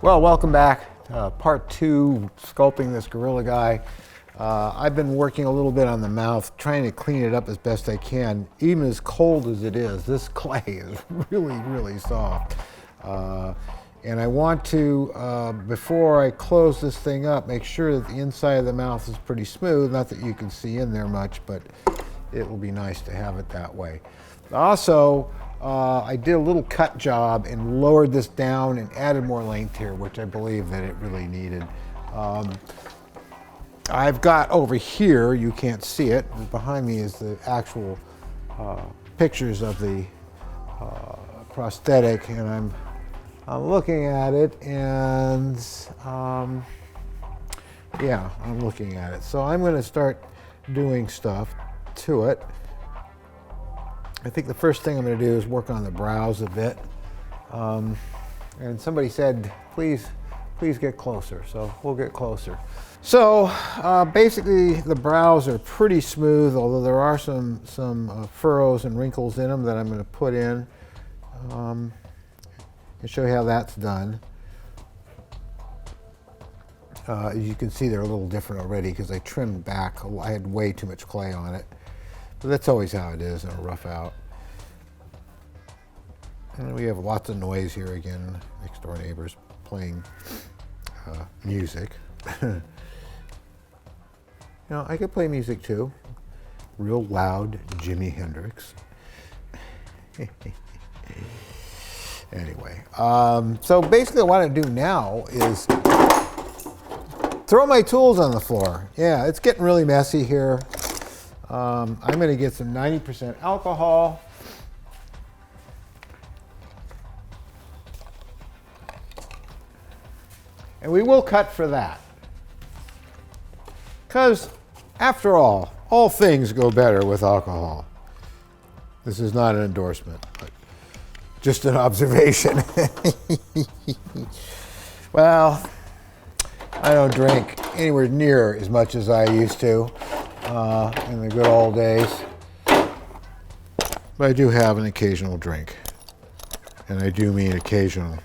Well, welcome back. Part 2, sculpting this gorilla guy. I've been working a little bit on the mouth, trying to clean it up as best I can. Even as cold as it is, this clay is really, really soft. And I want to, before I close this thing up, make sure that the inside of the mouth is pretty smooth. Not that you can see in there much, but it will be nice to have it that way. Also, I did a little cut job and lowered this down and added more length here, which I believe that it really needed. I've got over here, you can't see it, behind me is the actual pictures of the prosthetic, and I'm looking at it, and yeah, I'm looking at it. So I'm going to start doing stuff to it. I think the first thing I'm going to do is work on the brows a bit. And somebody said, please get closer. So we'll get closer. So basically the brows are pretty smooth, although there are some furrows and wrinkles in them that I'm going to put in and show you how that's done. As you can see, they're a little different already because I trimmed back. I had way too much clay on it. But that's always how it is in a rough out. And we have lots of noise here again. Next door neighbors playing music. You know, I could play music too. Real loud Jimi Hendrix. Anyway, so basically what I want to do now is throw my tools on the floor. Yeah, it's getting really messy here. I'm going to get some 90% alcohol. And we will cut for that. Because, after all things go better with alcohol. This is not an endorsement, but just an observation. Well, I don't drink anywhere near as much as I used to. In the good old days. But I do have an occasional drink. And I do mean occasional.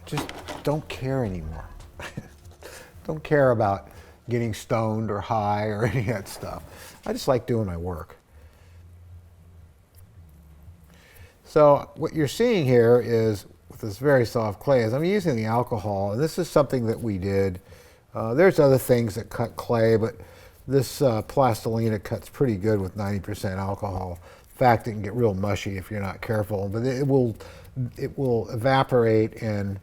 Just don't care anymore. Don't care about getting stoned or high or any of that stuff. I just like doing my work. So what you're seeing here is, with this very soft clay, is I'm using the alcohol. And this is something that we did. There's other things that cut clay, but this plastilina cuts pretty good with 90% alcohol. In fact, it can get real mushy if you're not careful, but it will evaporate and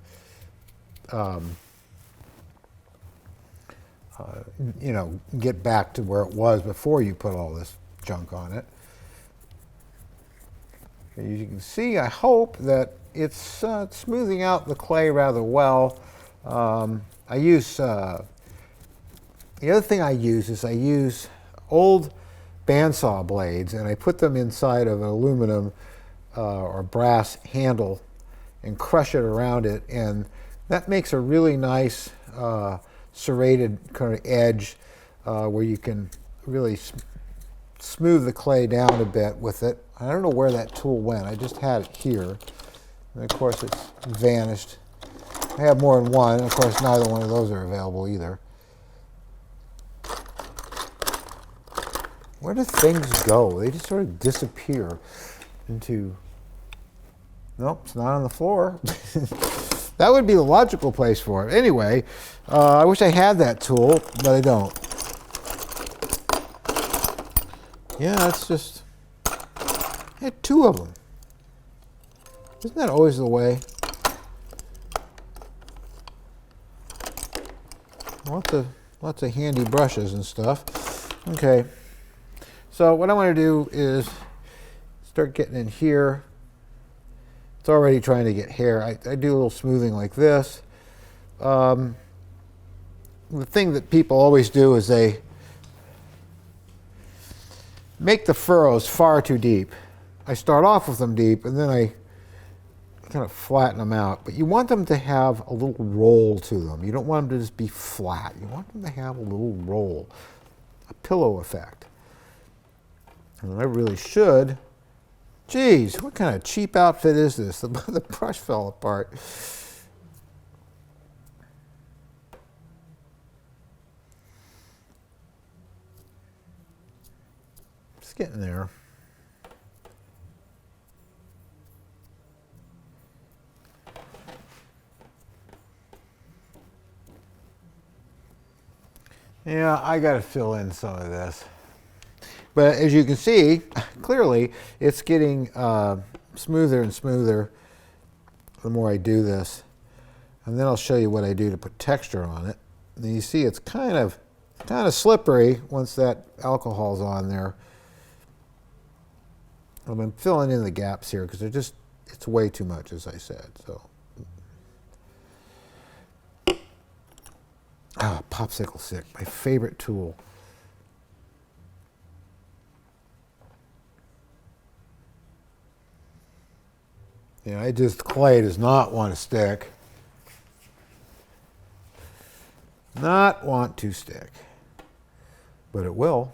you know, get back to where it was before you put all this junk on it. As you can see, I hope that it's smoothing out the clay rather well. I use, the other thing I use old bandsaw blades, and I put them inside of an aluminum or brass handle and crush it around it, and that makes a really nice serrated kind of edge where you can really smooth the clay down a bit with it. I don't know where that tool went. I just had it here, and of course it's vanished. I have more than one. Of course, neither one of those are available either. Where do things go? They just sort of disappear into... Nope, it's not on the floor. That would be the logical place for it. Anyway, I wish I had that tool, but I don't. Yeah, it's just... I had two of them. Isn't that always the way? Lots of handy brushes and stuff. Okay, so what I want to do is start getting in here. It's already trying to get hair. I do a little smoothing like this. The thing that people always do is they make the furrows far too deep. I start off with them deep, and then I kind of flatten them out, but you want them to have a little roll to them. You don't want them to just be flat. You want them to have a little roll, a pillow effect. And I really should. Geez, what kind of cheap outfit is this? The brush fell apart. getting there. Yeah, I got to fill in some of this. But as you can see, clearly, it's getting smoother and smoother the more I do this. And then I'll show you what I do to put texture on it. And you see it's kind of slippery once that alcohol's on there. I'm filling in the gaps here because it's way too much, as I said. So, popsicle stick, my favorite tool. Yeah, clay does not want to stick. Not want to stick. But it will.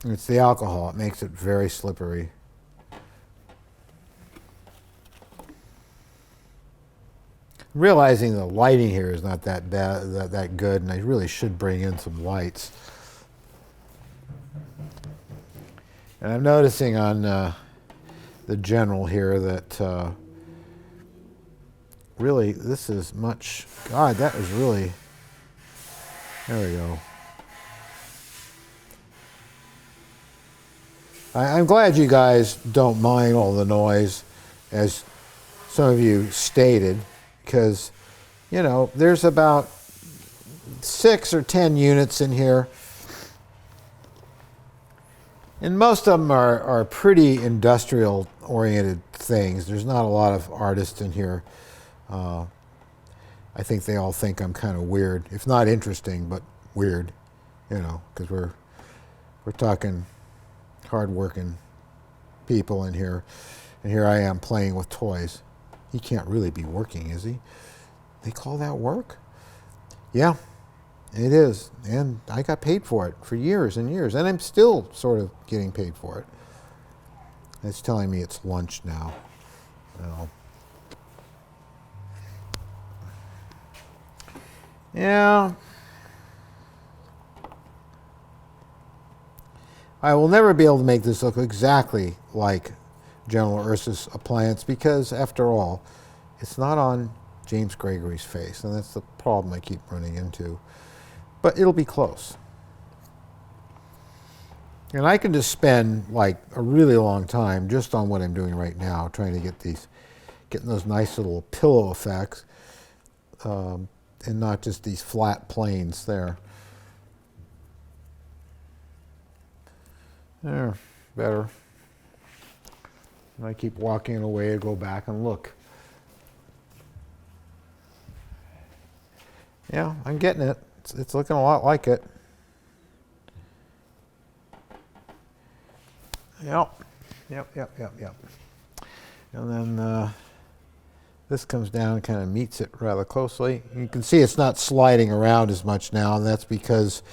It's the alcohol. It makes it very slippery. Realizing the lighting here is not that bad, that good, and I really should bring in some lights. And I'm noticing on the general here that really this is much. God, that was really. There we go. I'm glad you guys don't mind all the noise, as some of you stated. Because, you know, there's about 6 or 10 units in here. And most of them are pretty industrial-oriented things. There's not a lot of artists in here. I think they all think I'm kind of weird. If not interesting, but weird, you know, because we're talking hard-working people in here. And here I am playing with toys. He can't really be working, is he? They call that work? Yeah, it is. And I got paid for it for years and years. And I'm still sort of getting paid for it. It's telling me it's lunch now. No. Yeah. I will never be able to make this look exactly like General Ursus appliance because, after all, it's not on James Gregory's face, and that's the problem I keep running into. But it'll be close. And I can just spend like a really long time just on what I'm doing right now, trying to getting those nice little pillow effects, and not just these flat planes there. There, better. And I keep walking away and go back and look. Yeah, I'm getting it. It's looking a lot like it. Yep. And then this comes down and kind of meets it rather closely. You can see it's not sliding around as much now, and that's because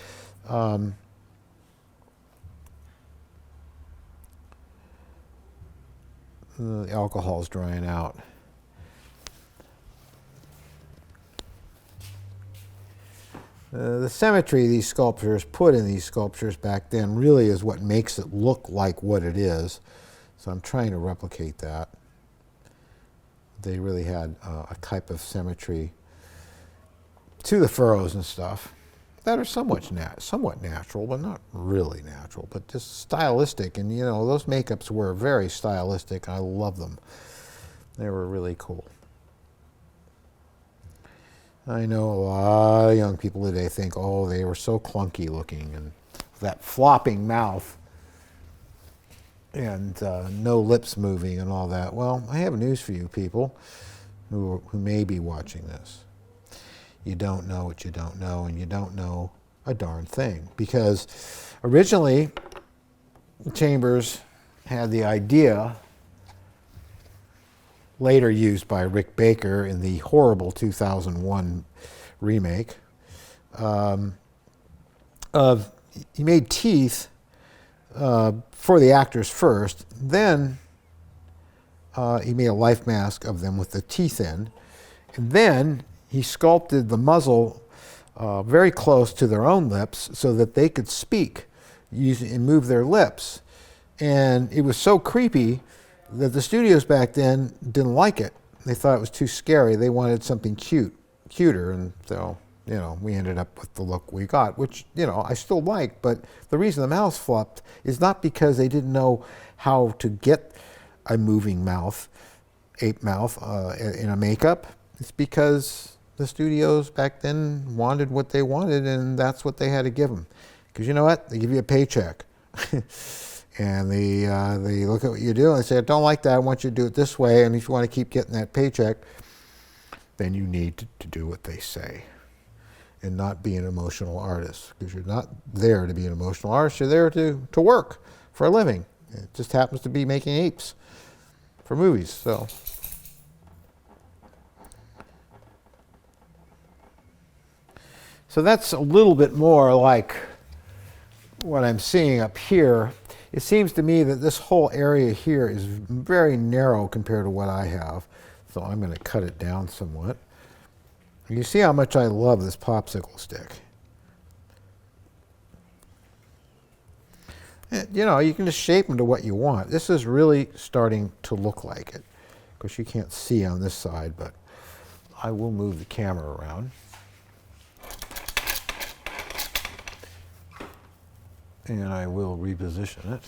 the alcohol is drying out. The symmetry these sculptors put in these sculptures back then really is what makes it look like what it is. So I'm trying to replicate that. They really had a type of symmetry to the furrows and stuff that are somewhat natural, but not really natural, but just stylistic. And, you know, those makeups were very stylistic. I love them. They were really cool. I know a lot of young people today think, oh, they were so clunky looking, and that flopping mouth and no lips moving and all that. Well, I have news for you people who may be watching this. You don't know what you don't know, and you don't know a darn thing. Because originally, Chambers had the idea, later used by Rick Baker in the horrible 2001 remake, he made teeth for the actors first, then he made a life mask of them with the teeth in, and then he sculpted the muzzle very close to their own lips so that they could speak and move their lips. And it was so creepy that the studios back then didn't like it. They thought it was too scary. They wanted something cuter, and so, you know, we ended up with the look we got, which, you know, I still like. But the reason the mouth flopped is not because they didn't know how to get a moving mouth, ape mouth, in a makeup. It's because the studios back then wanted what they wanted, and that's what they had to give them. Because you know what? They give you a paycheck. And they look at what you do and they say, I don't like that, I want you to do it this way, and if you want to keep getting that paycheck, then you need to do what they say and not be an emotional artist, because you're not there to be an emotional artist, you're there to work for a living. It just happens to be making apes for movies. So that's a little bit more like what I'm seeing up here. It seems to me that this whole area here is very narrow compared to what I have. So I'm going to cut it down somewhat. You see how much I love this popsicle stick. You know, you can just shape them to what you want. This is really starting to look like it. Of course, you can't see on this side, but I will move the camera around. And I will reposition it.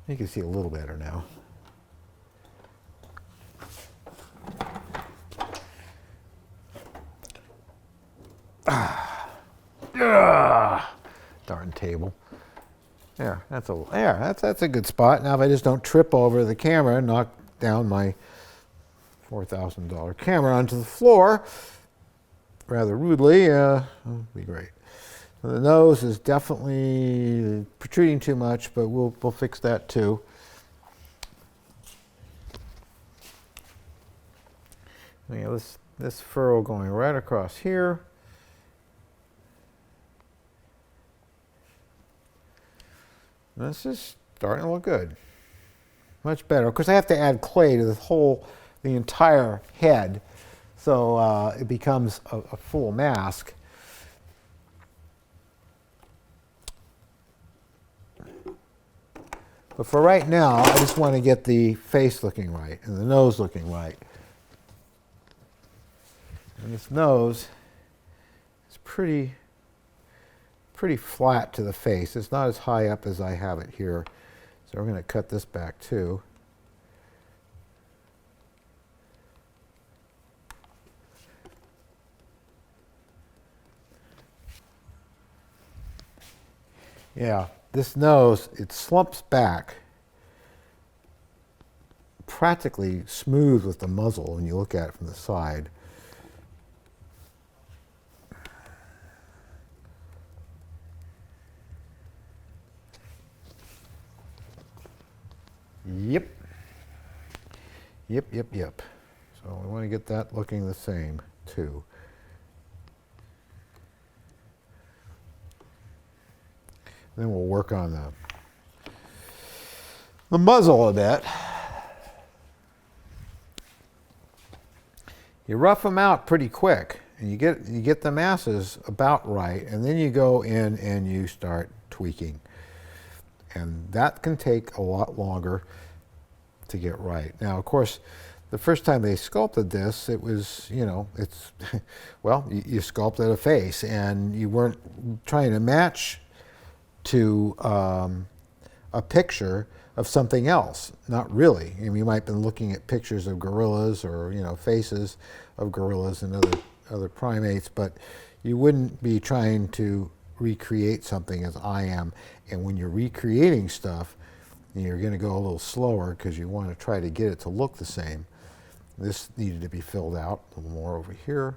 You can see a little better now. Darn table. There, that's a good spot. Now if I just don't trip over the camera and knock down my $4,000 camera onto the floor rather rudely, that'd be great. The nose is definitely protruding too much, but we'll fix that too. We have this furrow going right across here. This is starting to look good. Much better. Of course, I have to add clay to the entire head, so it becomes a full mask. But for right now, I just want to get the face looking right and the nose looking right. And this nose is pretty flat to the face. It's not as high up as I have it here. So we're going to cut this back too. Yeah, this nose, it slumps back practically smooth with the muzzle when you look at it from the side. Yep. So we want to get that looking the same too. Then we'll work on the muzzle a bit. You rough them out pretty quick, and you get the masses about right, and then you go in and you start tweaking. And that can take a lot longer to get right. Now, of course, the first time they sculpted this, it was, you know, it's, well, you sculpted a face, and you weren't trying to match to a picture of something else. Not really. I mean, you might have been looking at pictures of gorillas or, you know, faces of gorillas and other primates, but you wouldn't be trying to recreate something as I am. And when you're recreating stuff, you're going to go a little slower because you want to try to get it to look the same. This needed to be filled out a little more over here.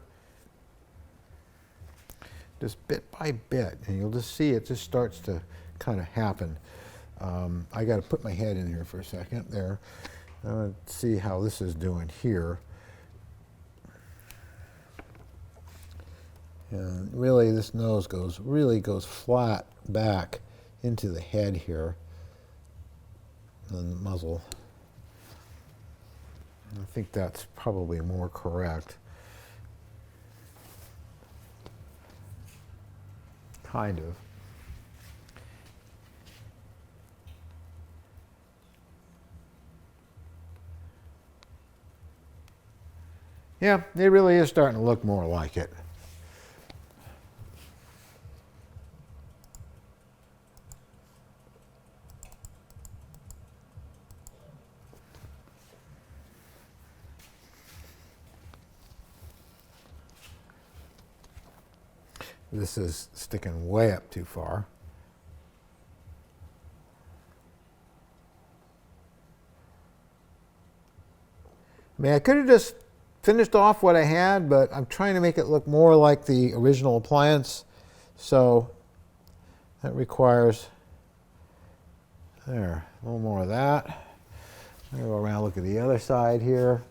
Just bit by bit, and you'll just see it just starts to kind of happen. I got to put my head in here for a second there. Let's see how this is doing here. And really, this nose really goes flat back into the head here, and the muzzle. I think that's probably more correct. Kind of. Yeah, it really is starting to look more like it. This is sticking way up too far. I mean, I could have just finished off what I had, but I'm trying to make it look more like the original appliance. So that requires, there, a little more of that. I'm going to go around and look at the other side here.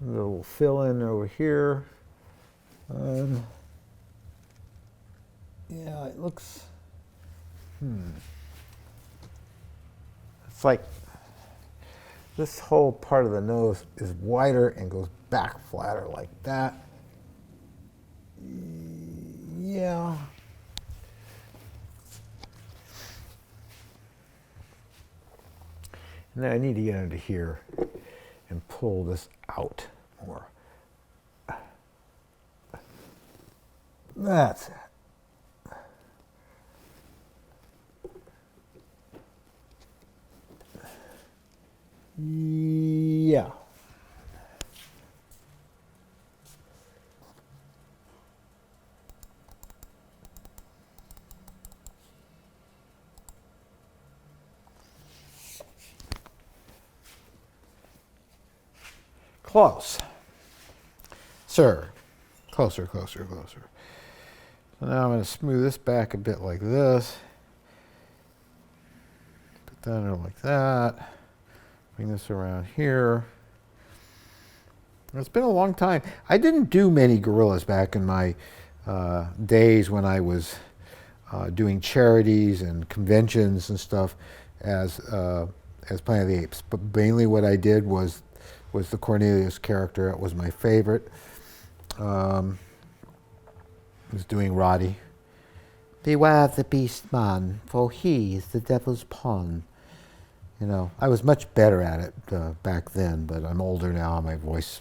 A little fill in over here. Yeah, it looks, it's like this whole part of the nose is wider and goes back flatter like that. Yeah. And then I need to get into here and pull this out more. That's it. Yeah. Close. Sir. Closer, closer, closer. So now I'm going to smooth this back a bit like this. Put that in like that. Bring this around here. It's been a long time. I didn't do many gorillas back in my days when I was doing charities and conventions and stuff as Planet of the Apes. But mainly what I did was the Cornelius character. It was my favorite. I was doing Roddy. Beware the beast man, for he is the devil's pawn. You know, I was much better at it back then, but I'm older now. My voice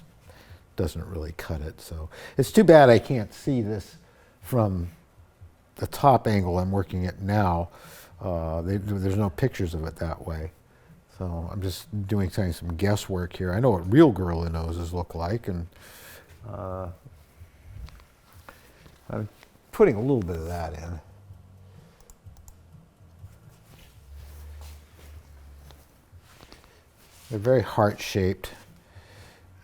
doesn't really cut it. So it's too bad I can't see this from the top angle I'm working at now. There's no pictures of it that way. So I'm just doing some guesswork here. I know what real gorilla noses look like, and I'm putting a little bit of that in. They're very heart-shaped.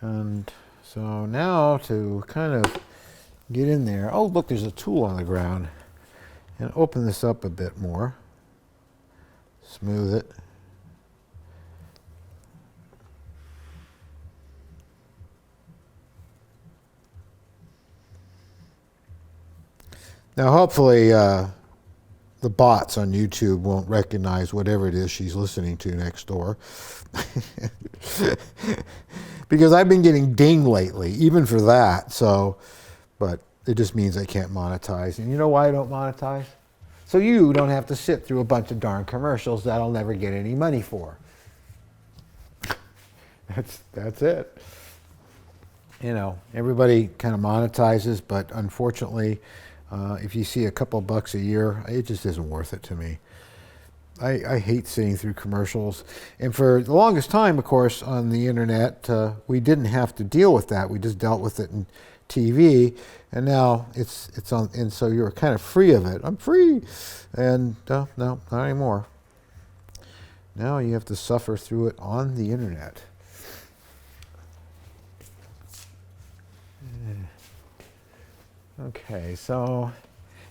And so now to kind of get in there, oh look, there's a tool on the ground. And open this up a bit more. Smooth it. Now hopefully the bots on YouTube won't recognize whatever it is she's listening to next door. Because I've been getting dinged lately, even for that. So, but it just means I can't monetize. And you know why I don't monetize? So you don't have to sit through a bunch of darn commercials that I'll never get any money for. That's it. You know, everybody kind of monetizes, but unfortunately, if you see a couple bucks a year, it just isn't worth it to me. I hate sitting through commercials. And for the longest time, of course, on the internet, we didn't have to deal with that. We just dealt with it in TV. And now it's on, and so you're kind of free of it. I'm free. And no, not anymore. Now you have to suffer through it on the internet. Okay, so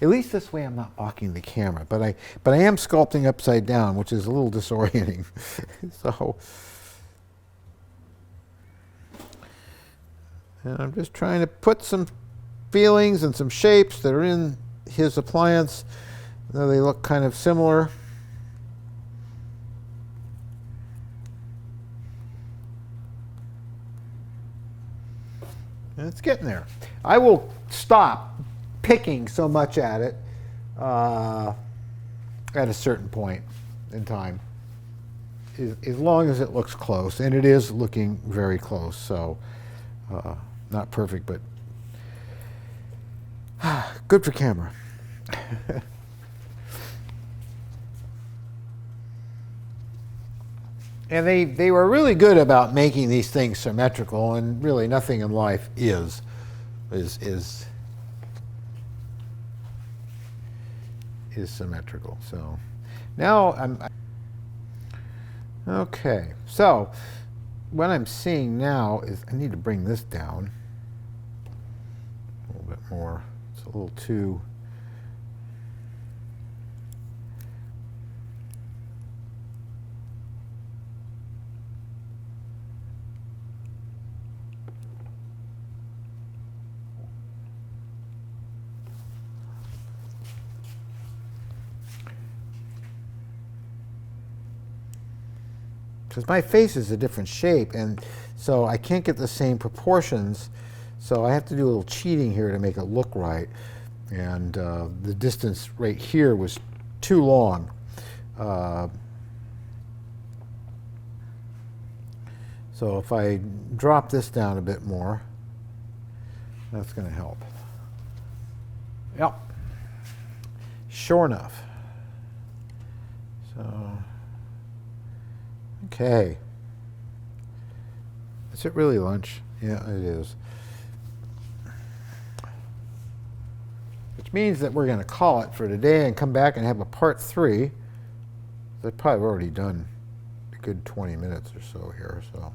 at least this way I'm not blocking the camera, but I am sculpting upside down, which is a little disorienting. So, and I'm just trying to put some feelings and some shapes that are in his appliance, though they look kind of similar. And it's getting there. I will stop picking so much at it at a certain point in time, as long as it looks close, and it is looking very close. So not perfect, but good for camera. And they were really good about making these things symmetrical, and really nothing in life is symmetrical. So now okay. So what I'm seeing now is I need to bring this down a little bit more. It's a little too. Because my face is a different shape, and so I can't get the same proportions, so I have to do a little cheating here to make it look right. And the distance right here was too long. So if I drop this down a bit more, that's going to help. Yep. Sure enough. So. Okay. Is it really lunch? Yeah, it is. Which means that we're going to call it for today and come back and have a part 3. I've probably already done a good 20 minutes or so here, so.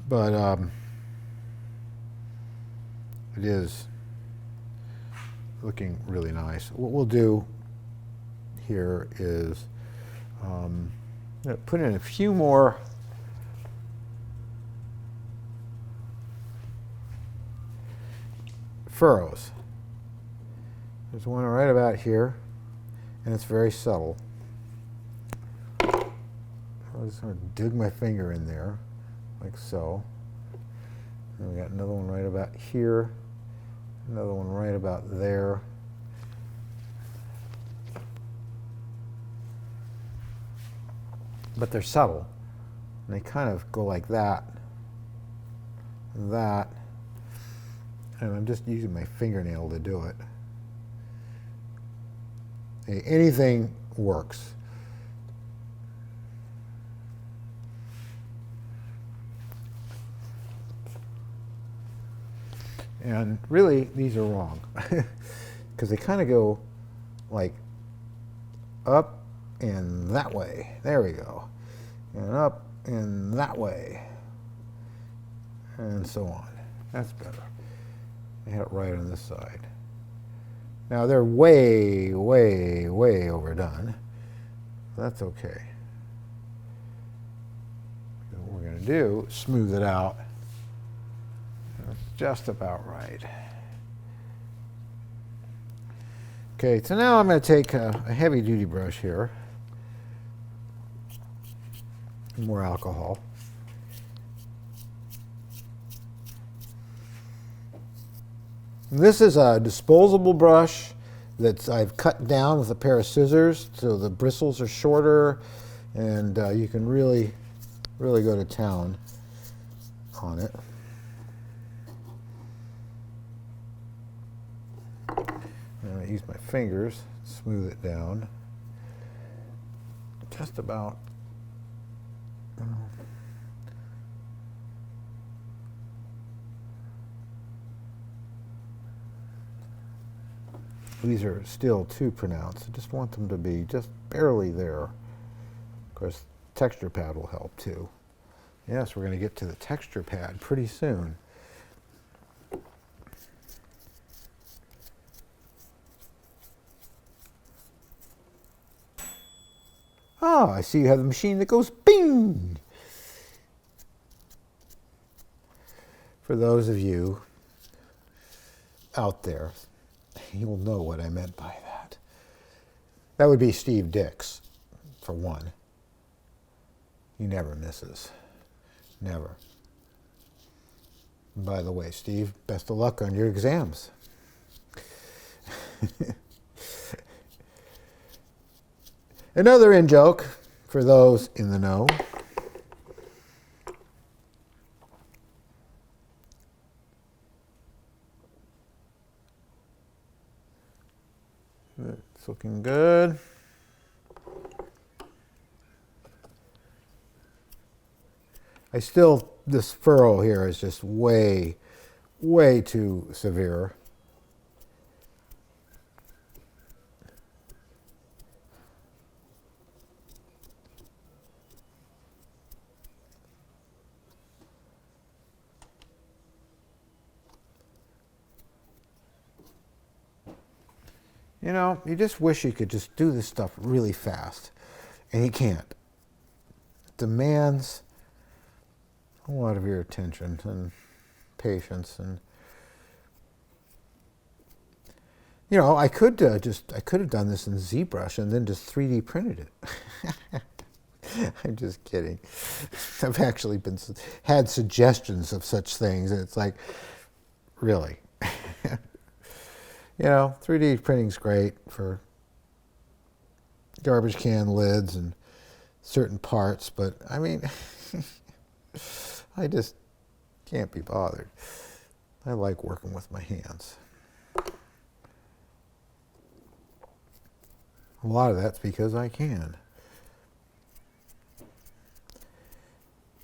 But it is looking really nice. What we'll do here is put in a few more furrows. There's one right about here, and it's very subtle. I'm just going to dig my finger in there, like so. And we got another one right about here, another one right about there. But they're subtle, and they kind of go like that, and that, and I'm just using my fingernail to do it. Anything works. And really, these are wrong, because they kind of go like up and that way. There we go. And up and that way. And so on. That's better. I had it right on this side. Now they're way, way, way overdone. That's okay. What we're going to do is smooth it out. That's just about right. Okay, so now I'm going to take a heavy duty brush here. More alcohol. And this is a disposable brush that I've cut down with a pair of scissors, so the bristles are shorter, and you can really go to town on it. And I use my fingers to smooth it down. Just about. These are still too pronounced. I just want them to be just barely there. Of course, texture pad will help too. Yes, we're going to get to the texture pad pretty soon. Oh, I see you have the machine that goes bing! For those of you out there, you'll know what I meant by that. That would be Steve Dix, for one. He never misses. Never. And by the way, Steve, best of luck on your exams. Another in-joke for those in the know. It's looking good. This furrow here is just way, way too severe. You know, you just wish you could just do this stuff really fast, and you can't. It demands a lot of your attention and patience, and you know, I could have done this in ZBrush and then just 3D printed it. I'm just kidding. I've actually had suggestions of such things, and it's like, really. You know, 3D printing's great for garbage can lids and certain parts, but I mean, I just can't be bothered. I like working with my hands. A lot of that's because I can.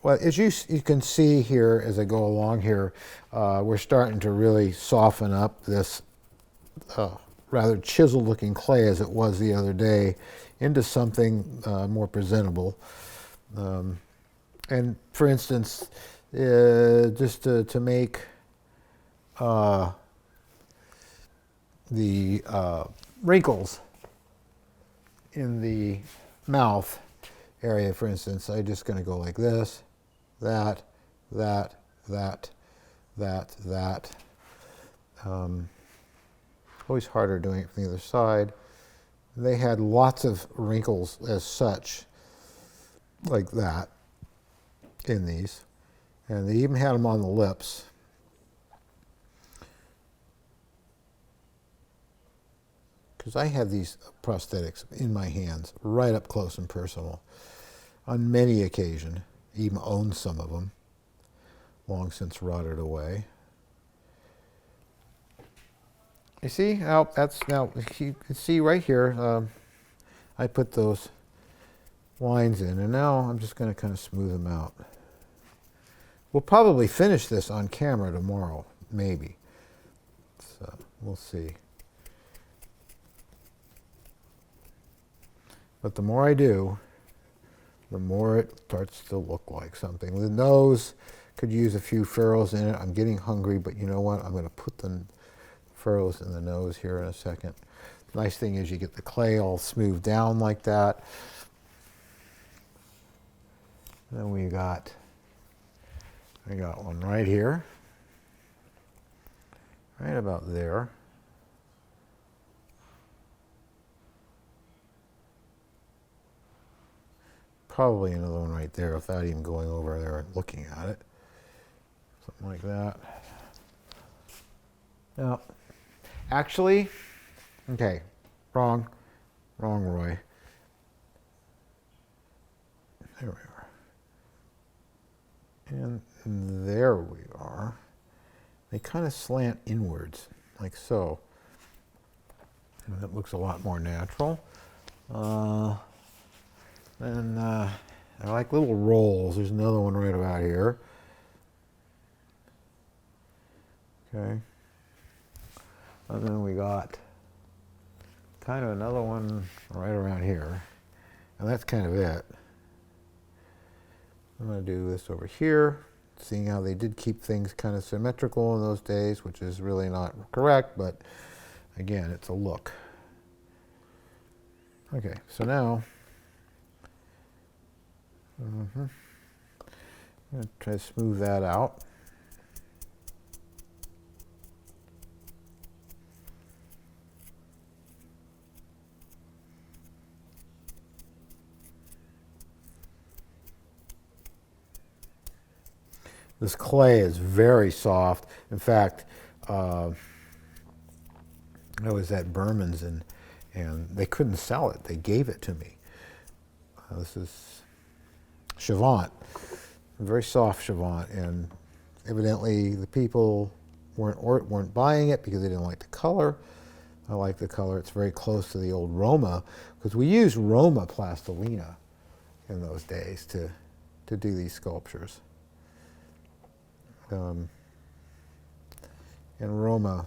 Well, as you can see here as I go along here, we're starting to really soften up this rather chiseled-looking clay as it was the other day into something more presentable. And for instance, just to make the wrinkles in the mouth area, for instance, I'm just going to go like this, that. Always harder doing it from the other side. They had lots of wrinkles as such, like that, in these. And they even had them on the lips. Because I have these prosthetics in my hands, right up close and personal, on many occasions. Even owned some of them, long since rotted away. You see, now you can see right here, I put those lines in, and now I'm just going to kind of smooth them out. We'll probably finish this on camera tomorrow, maybe. So we'll see. But the more I do, the more it starts to look like something. The nose could use a few furrows in it. I'm getting hungry, but you know what? I'm going to put the furrows in the nose here in a second. The nice thing is you get the clay all smoothed down like that. Then I got one right here, right about there. Probably another one right there without even going over there and looking at it. Something like that. Now, actually, okay, wrong, Roy. There we are. And there we are. They kind of slant inwards, like so. And that looks a lot more natural. And I like little rolls. There's another one right about here. Okay. And then we got kind of another one right around here. And that's kind of it. I'm going to do this over here, seeing how they did keep things kind of symmetrical in those days, which is really not correct, but again, it's a look. Okay, so now, I'm going to try to smooth that out. This clay is very soft. In fact, I was at Berman's and they couldn't sell it. They gave it to me. This is Chavant, very soft Chavant, and evidently the people weren't buying it because they didn't like the color. I like the color. It's very close to the old Roma, because we used Roma plastilina in those days to do these sculptures. And Roma,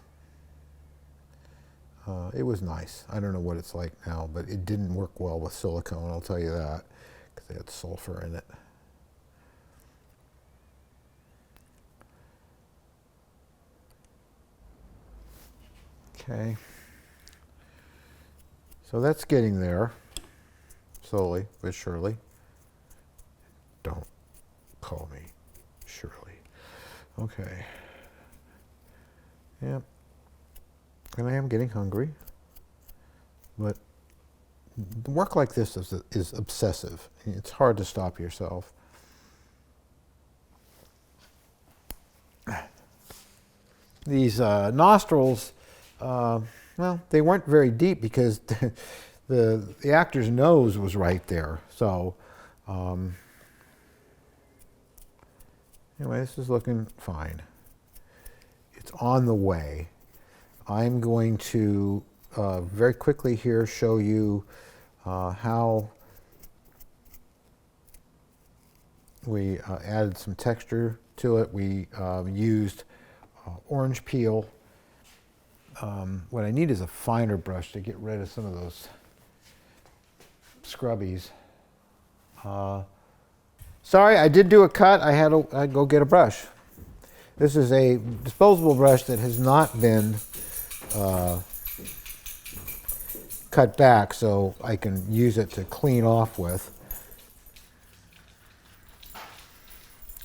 it was nice. I don't know what it's like now, but it didn't work well with silicone, I'll tell you that, because it had sulfur in it. Okay. So that's getting there, slowly but surely. Don't call me Shirley. Okay. Yep. And I am getting hungry, but work like this is obsessive. It's hard to stop yourself. These nostrils, well, they weren't very deep because the actor's nose was right there. So anyway, this is looking fine. It's on the way. I'm going to very quickly here show you how we added some texture to it. We used orange peel. What I need is a finer brush to get rid of some of those scrubbies. Sorry, I did do a cut. I had to go get a brush. This is a disposable brush that has not been cut back, so I can use it to clean off with.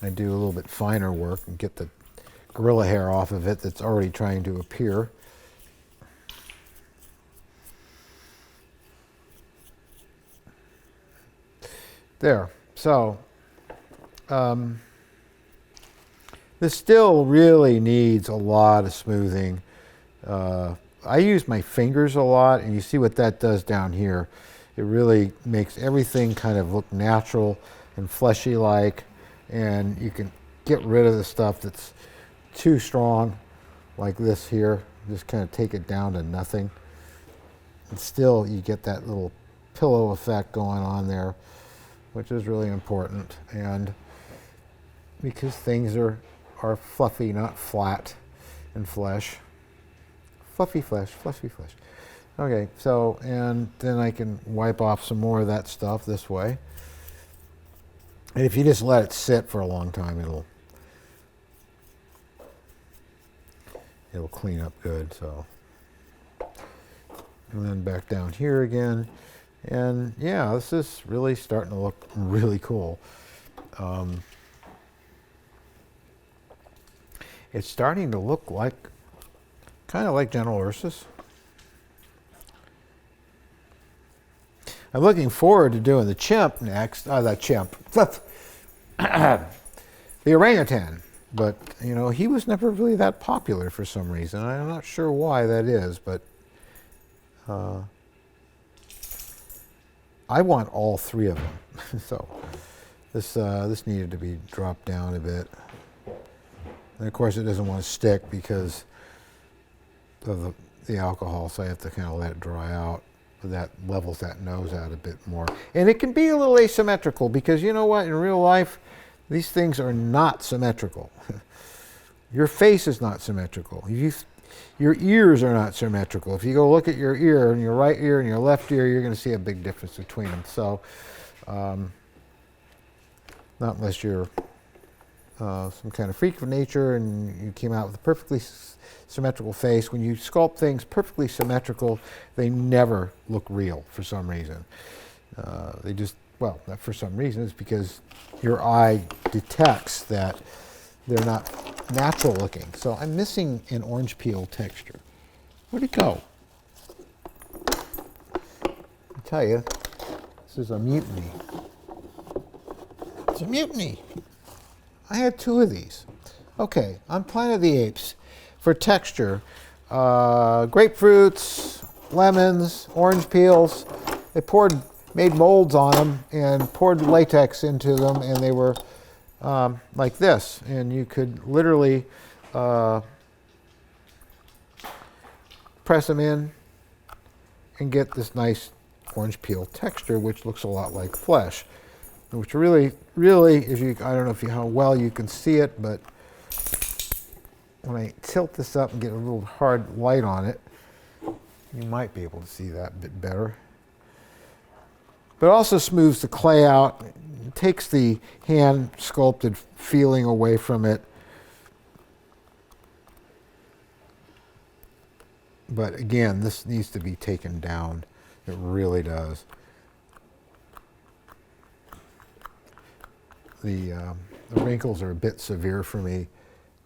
I do a little bit finer work and get the gorilla hair off of it that's already trying to appear. There. So this still really needs a lot of smoothing. I use my fingers a lot, and you see what that does down here. It really makes everything kind of look natural and fleshy like, and you can get rid of the stuff that's too strong, like this here. Just kind of take it down to nothing. And still you get that little pillow effect going on there, which is really important. And because things are fluffy, not flat and flesh. Fluffy flesh, fluffy flesh. Okay, so, and then I can wipe off some more of that stuff this way. And if you just let it sit for a long time, it'll clean up good. So, and then back down here again. And yeah, this is really starting to look really cool. It's starting to look like, kind of like General Ursus. I'm looking forward to doing the chimp next. The chimp. The orangutan. But, you know, he was never really that popular for some reason. I'm not sure why that is, but I want all three of them. So this needed to be dropped down a bit. And of course it doesn't want to stick because of the alcohol, so I have to kind of let it dry out. But that levels that nose out a bit more. And it can be a little asymmetrical because, you know what, in real life, these things are not symmetrical. Your face is not symmetrical. Your ears are not symmetrical. If you go look at your ear, and your right ear and your left ear, you're going to see a big difference between them. So, not unless you're some kind of freak of nature and you came out with a perfectly symmetrical face. When you sculpt things perfectly symmetrical, they never look real for some reason. They just, well, not for some reason, it's because your eye detects that they're not natural looking. So I'm missing an orange peel texture. Where'd it go? I tell you, this is a mutiny. It's a mutiny. I had 2 of these. Okay, on Planet of the Apes, for texture, grapefruits, lemons, orange peels. They made molds on them and poured latex into them, and they were like this. And you could literally press them in and get this nice orange peel texture, which looks a lot like flesh. Which really, if you, I don't know how well you can see it, but when I tilt this up and get a little hard light on it, you might be able to see that a bit better. But it also smooths the clay out, it takes the hand sculpted feeling away from it. But again, this needs to be taken down. It really does. The wrinkles are a bit severe for me,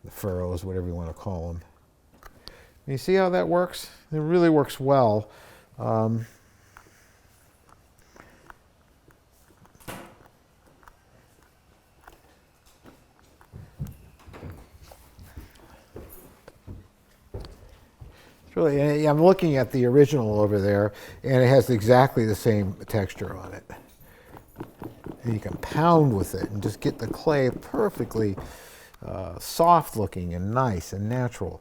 the furrows, whatever you want to call them. You see how that works? It really works well. It's really, I'm looking at the original over there, and it has exactly the same texture on it. And you can pound with it and just get the clay perfectly soft looking and nice and natural.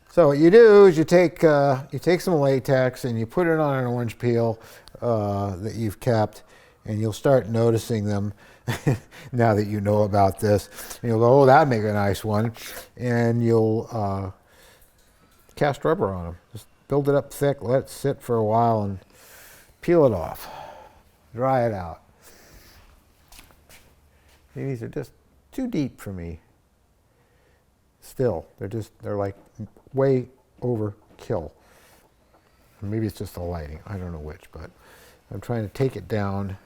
So what you do is you take some latex and you put it on an orange peel that you've kept, and you'll start noticing them now that you know about this. And you'll go, oh, that'd make a nice one. And you'll cast rubber on them. Just build it up thick, let it sit for a while, and peel it off. Dry it out. These are just too deep for me. Still, they're like way overkill. Maybe it's just the lighting. I don't know which, but I'm trying to take it down.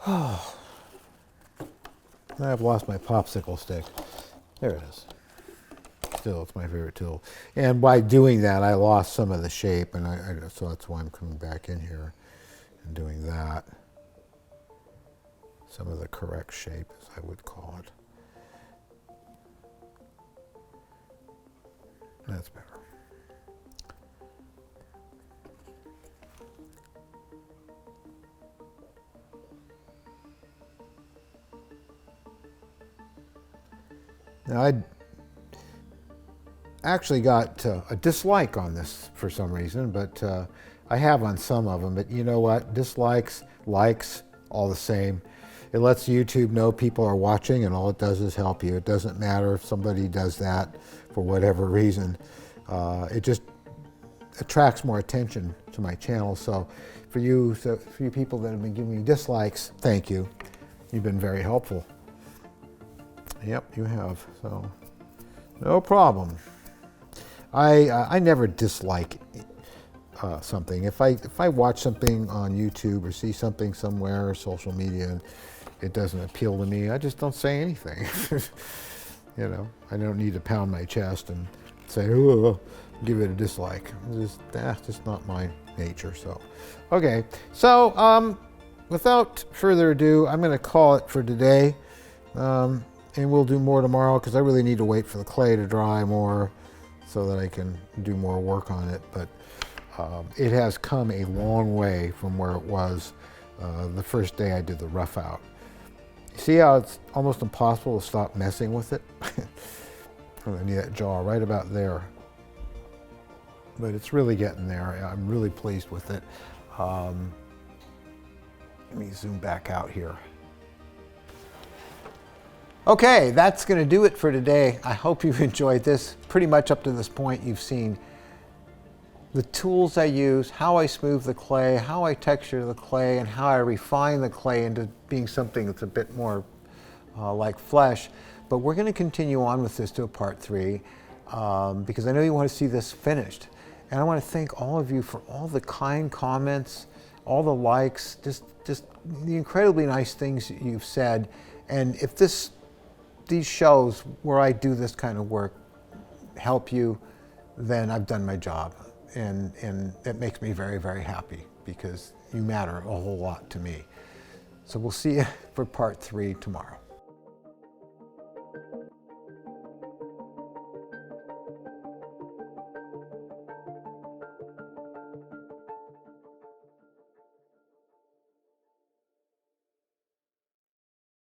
Oh, I've lost my popsicle stick. There it is. Still, it's my favorite tool. And by doing that, I lost some of the shape, and so that's why I'm coming back in here and doing that. Some of the correct shape, as I would call it. That's better. Now, I actually got a dislike on this for some reason, but I have on some of them. But you know what? Dislikes, likes, all the same. It lets YouTube know people are watching, and all it does is help you. It doesn't matter if somebody does that for whatever reason. It just attracts more attention to my channel. So for you people that have been giving me dislikes, thank you. You've been very helpful. Yep, you have. So no problem. I never dislike something. If I watch something on YouTube or see something somewhere or social media and it doesn't appeal to me, I just don't say anything. You know, I don't need to pound my chest and say, oh, give it a dislike. That's just not my nature. So, okay. So, without further ado, I'm going to call it for today. And we'll do more tomorrow because I really need to wait for the clay to dry more so that I can do more work on it. But it has come a long way from where it was the first day I did the rough out. You see how it's almost impossible to stop messing with it? I need that jaw right about there. But it's really getting there. I'm really pleased with it. Let me zoom back out here. Okay, that's going to do it for today. I hope you've enjoyed this. Pretty much up to this point, you've seen the tools I use, how I smooth the clay, how I texture the clay, and how I refine the clay into being something that's a bit more like flesh. But we're going to continue on with this to a part 3 because I know you want to see this finished. And I want to thank all of you for all the kind comments, all the likes, just the incredibly nice things you've said. And if this these shows where I do this kind of work help you, then I've done my job. And it makes me very, very happy because you matter a whole lot to me. So we'll see you for part 3 tomorrow.